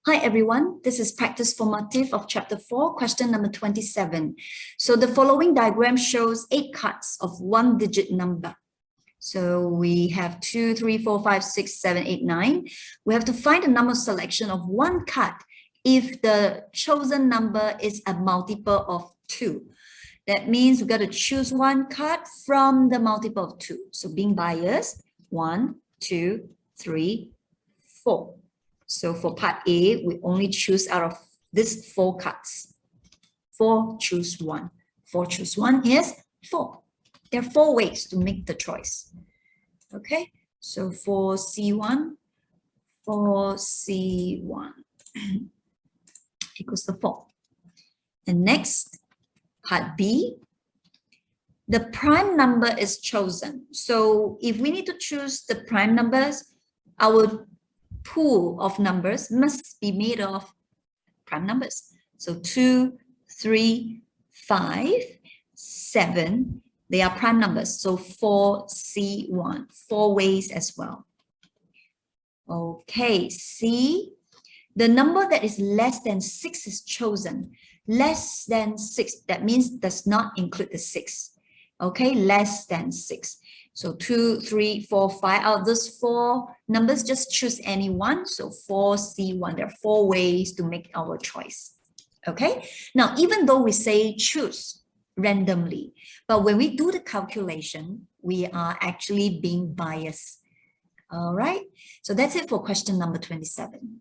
Hi everyone, this is practice formative of chapter 4, question number 27. So the following diagram shows 8 cards of 1-digit number. So we have 2, 3, 4, 5, 6, 7, 8, 9. We have to find the number selection of one card if the chosen number is a multiple of 2. That means we got to choose one card from the multiple of 2. So being biased, 1, 2, 3, 4. So for part A, we only choose out of these 4 cards. 4 choose 1. 4 choose 1 is 4. There are 4 ways to make the choice. Okay, so for C1 equals to 4. And next, part B, the prime number is chosen. So if we need to choose the prime numbers, our pool of numbers must be made of prime numbers. So 2, 3, 5, 7, they are prime numbers. So 4C1, 4 ways as well. Okay, C, the number that is less than 6 is chosen. Less than 6, that means does not include the 6. Okay, less than 6. So 2, 3, 4, 5. Out of those 4 numbers, just choose any one. So 4C1. There are 4 ways to make our choice. Okay. Now, even though we say choose randomly, but when we do the calculation, we are actually being biased. All right. So that's it for question number 27.